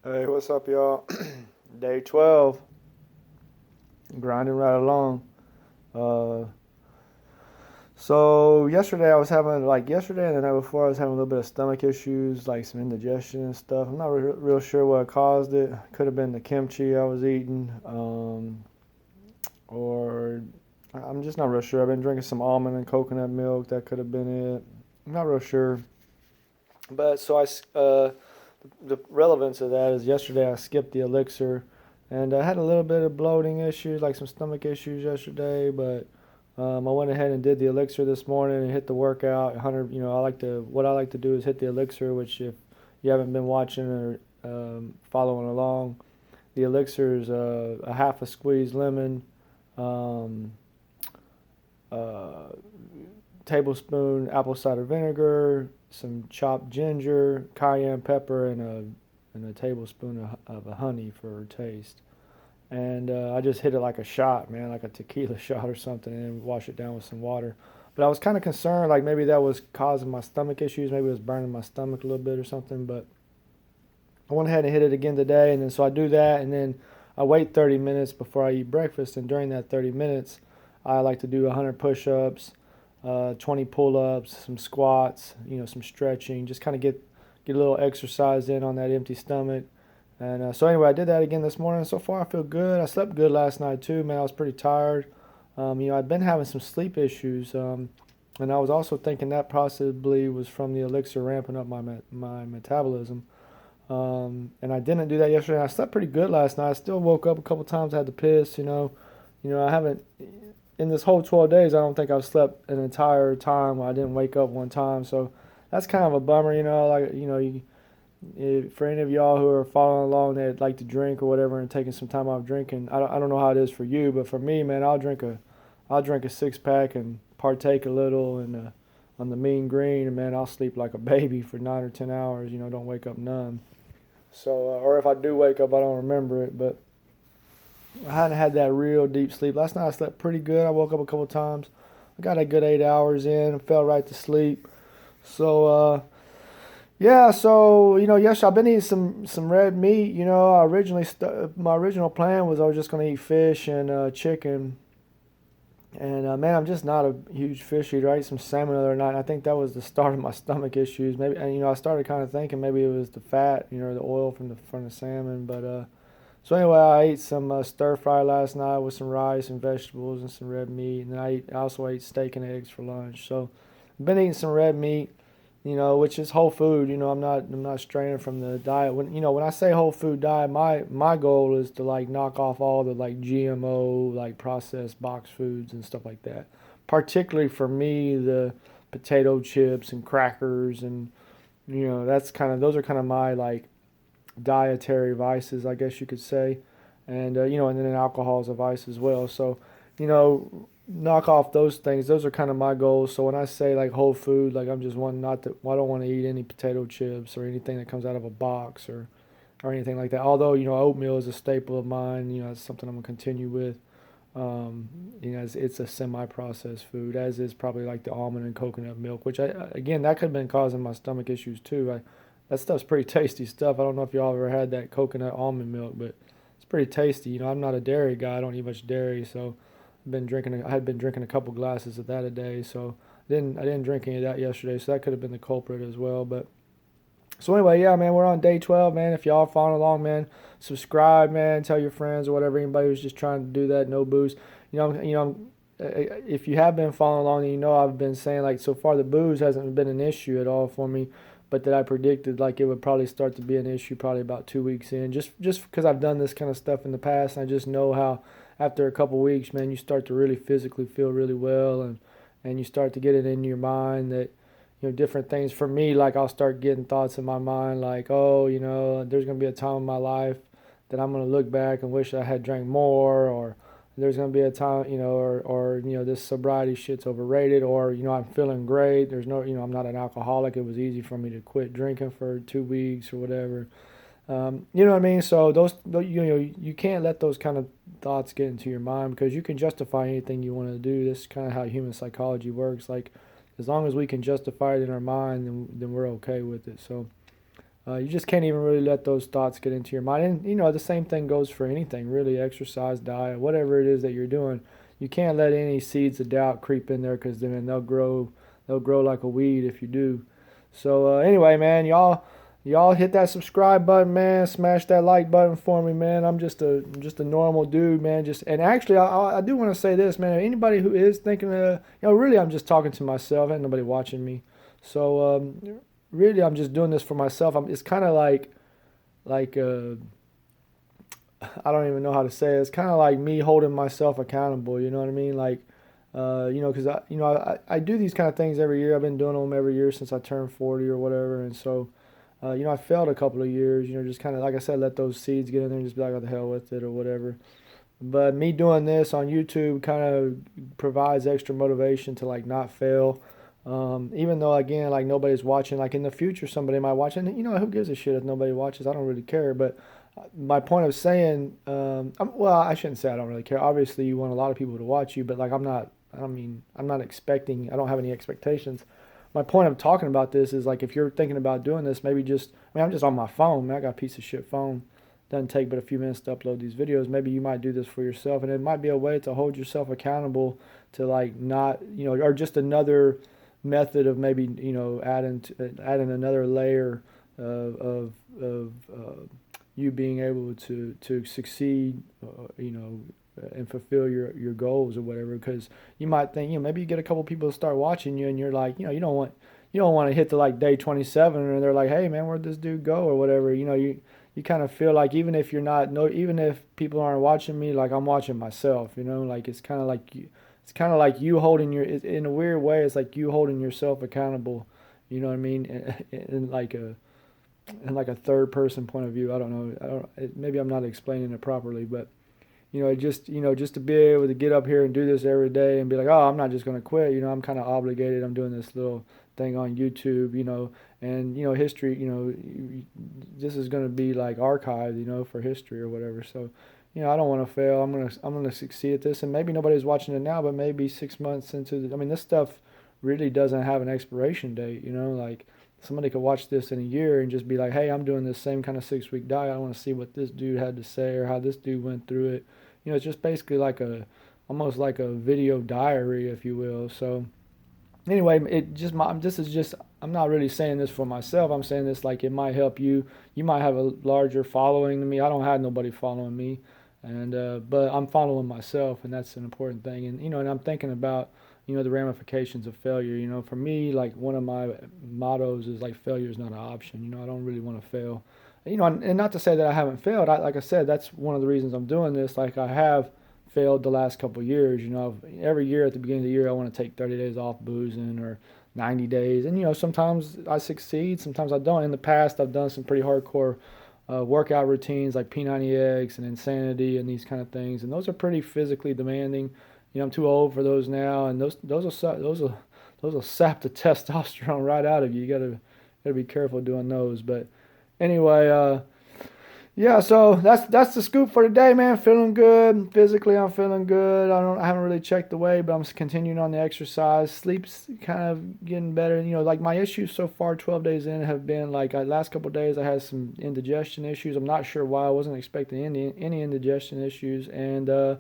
Hey, what's up, y'all? Day 12, grinding right along. Uh, so yesterday I was having yesterday and the night before I was having a little bit of stomach issues, like some indigestion and stuff. I'm not real sure what caused it. Could have been the kimchi I was eating, or I'm just not real sure. I've been drinking some almond and coconut milk. That could have been it. I'm not real sure. But the relevance of that is yesterday I skipped the elixir, and I had a little bit of bloating issues, like some stomach issues yesterday. But I went ahead and did the elixir this morning and hit the workout. 100, what I like to do is hit the elixir, which if you haven't been watching or following along, the elixir is a half a squeezed lemon, um, uh, tablespoon apple cider vinegar, some chopped ginger, cayenne pepper, and a tablespoon of honey for taste. And I just hit it like a shot, man, like a tequila shot or something, and wash it down with some water. But I was kind of concerned, like maybe that was causing my stomach issues. Maybe it was burning my stomach a little bit or something. But I went ahead and hit it again today, and then so I do that, and then I wait 30 minutes before I eat breakfast. And during that 30 minutes, I like to do 100 push-ups, 20 pull-ups, some squats, some stretching, just kind of get a little exercise in on that empty stomach. And so anyway, I did that again this morning. So far, I feel good. I slept good last night too, man. I was pretty tired. I've been having some sleep issues, and I was also thinking that possibly was from the elixir ramping up my metabolism. And I didn't do that yesterday. I slept pretty good last night. I still woke up a couple times, had to piss. I haven't in this whole 12 days. I don't think I've slept an entire time where I didn't wake up one time. So that's kind of a bummer. For any of y'all who are following along that like to drink or whatever and taking some time off drinking, I don't know how it is for you, but for me, man, I'll drink a 6 pack and partake a little and on the mean green, and man, I'll sleep like a baby for 9 or 10 hours. Don't wake up none. So, or if I do wake up, I don't remember it. But I hadn't had that real deep sleep. Last night I slept pretty good. I woke up a couple times. I got a good 8 hours in and fell right to sleep. So, yeah. So, yes, I've been eating some red meat. My original plan was I was just gonna eat fish and chicken. And man, I'm just not a huge fish eater. I ate some salmon the other night. And I think that was the start of my stomach issues. Maybe, and I started kind of thinking maybe it was the fat, the oil from the salmon. But so anyway, I ate some stir fry last night with some rice and vegetables and some red meat. And then I also ate steak and eggs for lunch. So I've been eating some red meat, which is whole food. I'm not straying from the diet. When I say whole food diet, my goal is to like knock off all the like GMO, like processed box foods and stuff like that. Particularly for me, the potato chips and crackers and those are kind of my like dietary vices, I guess you could say. And and then alcohol is a vice as well. So, knock off those things. Those are kind of my goals. So when I say like whole food, like I'm just one not to. I don't want to eat any potato chips or anything that comes out of a box or anything like that. Although oatmeal is a staple of mine. It's something I'm gonna continue with. It's a semi-processed food, as is probably like the almond and coconut milk, which again that could have been causing my stomach issues too. That stuff's pretty tasty stuff. I don't know if y'all ever had that coconut almond milk, but it's pretty tasty. I'm not a dairy guy. I don't eat much dairy, so I had been drinking a couple glasses of that a day. So I didn't drink any of that yesterday. So that could have been the culprit as well. But so anyway, yeah, man, we're on day 12, man. If y'all following along, man, subscribe, man. Tell your friends or whatever. Anybody who's just trying to do that, no booze. If you have been following along, then I've been saying like so far the booze hasn't been an issue at all for me, but that I predicted like it would probably start to be an issue probably about 2 weeks in, just because I've done this kind of stuff in the past, and I just know how after a couple weeks, man, you start to really physically feel really well, and you start to get it in your mind that different things. For me, like I'll start getting thoughts in my mind like, oh, there's gonna be a time in my life that I'm gonna look back and wish I had drank more, or there's gonna be a time, or this sobriety shit's overrated, or I'm feeling great. There's no, I'm not an alcoholic. It was easy for me to quit drinking for 2 weeks or whatever. You know what I mean? So you can't let those kind of thoughts get into your mind because you can justify anything you want to do. This is kind of how human psychology works. Like as long as we can justify it in our mind, then we're okay with it. So You just can't even really let those thoughts get into your mind. And the same thing goes for anything really: exercise, diet, whatever it is that you're doing. You can't let any seeds of doubt creep in there, because then they'll grow. They'll grow like a weed if you do. So anyway, man, y'all hit that subscribe button, man. Smash that like button for me, man. I'm just a normal dude, man. And actually, I do want to say this, man. Anybody who is thinking, really, I'm just talking to myself. Ain't nobody watching me. So really, I'm just doing this for myself. It's kind of like I don't even know how to say it. It's kind of like me holding myself accountable. You know what I mean? Like, because I do these kind of things every year. I've been doing them every year since I turned 40 or whatever, and so. I failed a couple of years, just kind of, like I said, let those seeds get in there and just be like, oh, the hell with it or whatever. But me doing this on YouTube kind of provides extra motivation to like not fail. Even though, again, like nobody's watching, like in the future somebody might watch, and who gives a shit if nobody watches? I don't really care. But my point of saying, well, I shouldn't say I don't really care. Obviously, you want a lot of people to watch you, but like I'm not expecting, I don't have any expectations. My point of talking about this is like if you're thinking about doing this, maybe I'm just on my phone, man. I got a piece of shit phone. Doesn't take but a few minutes to upload these videos. Maybe you might do this for yourself, and it might be a way to hold yourself accountable to like not, or just another method of maybe, adding another layer of you being able to succeed, and fulfill your goals or whatever. Because you might think, maybe you get a couple people to start watching you, and you're like, you don't want to hit the like day 27, and they're like, hey man, where'd this dude go or whatever. You kind of feel like even if even if people aren't watching me, like I'm watching myself. Like it's kind of like you holding in a weird way. It's like you holding yourself accountable. You know what I mean? In like a third person point of view. I don't know. Maybe I'm not explaining it properly, but. Just to be able to get up here and do this every day and be like, oh, I'm not just going to quit. I'm kind of obligated. I'm doing this little thing on YouTube, and, history, this is going to be like archived, for history or whatever. So, I don't want to fail. I'm going to succeed at this. And maybe nobody's watching it now, but maybe 6 months this stuff really doesn't have an expiration date, like somebody could watch this in a year and just be like, hey, I'm doing this same kind of 6-week diet. I want to see what this dude had to say or how this dude went through it. It's just basically almost like a video diary, if you will. So anyway, I'm not really saying this for myself. I'm saying this like it might help you. You might have a larger following than me. I don't have nobody following me, but I'm following myself, and that's an important thing. And and I'm thinking about the ramifications of failure. For me, like one of my mottos is like failure is not an option. I don't really want to fail. And not to say that I haven't failed. Like I said, that's one of the reasons I'm doing this. Like I have failed the last couple of years. Every year at the beginning of the year, I want to take 30 days off boozing or 90 days. And sometimes I succeed, sometimes I don't. In the past, I've done some pretty hardcore workout routines like P90X and Insanity and these kind of things. And those are pretty physically demanding. I'm too old for those now, and those will sap the testosterone right out of you. You gotta be careful doing those. But anyway, yeah, so that's the scoop for today, man. Feeling good. Physically, I'm feeling good. I haven't really checked the weight, but I'm continuing on the exercise. Sleep's kind of getting better. Like my issues so far, 12 days in, have been like last couple of days I had some indigestion issues. I'm not sure why. I wasn't expecting any indigestion issues, and I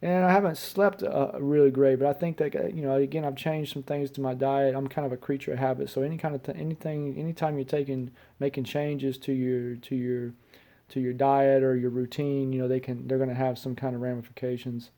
haven't slept really great. But I think that again, I've changed some things to my diet. I'm kind of a creature of habit, so anytime you're making changes to your diet or your routine, they're going to have some kind of ramifications.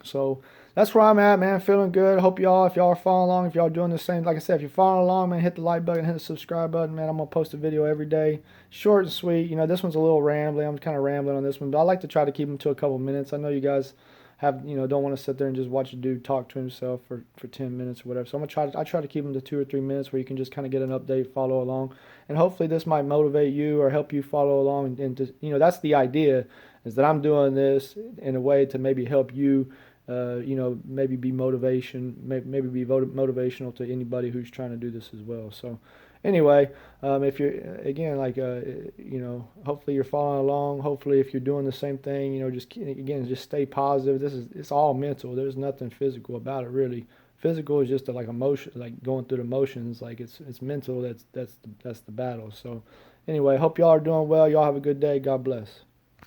So that's where I'm at, man. Feeling good. Hope if y'all are following along, if y'all doing the same, like I said, if you're following along, man, hit the like button, hit the subscribe button, man. I'm going to post a video every day. Short and sweet. This one's a little rambling. I'm kind of rambling on this one, but I like to try to keep them to a couple minutes. I know you guys don't want to sit there and just watch a dude talk to himself for 10 minutes or whatever. So I try to keep them to 2 or 3 minutes where you can just kind of get an update, follow along. And hopefully this might motivate you or help you follow along. And just, that's the idea, is that I'm doing this in a way to maybe help you, maybe be motivational to anybody who's trying to do this as well. So anyway, if you're, again, like, hopefully you're following along. Hopefully if you're doing the same thing, just stay positive. It's all mental. There's nothing physical about it, really. Physical is just like emotion, like going through the motions. Like it's mental. That's the battle. So Anyway, hope y'all are doing well. Y'all have a good day. God bless.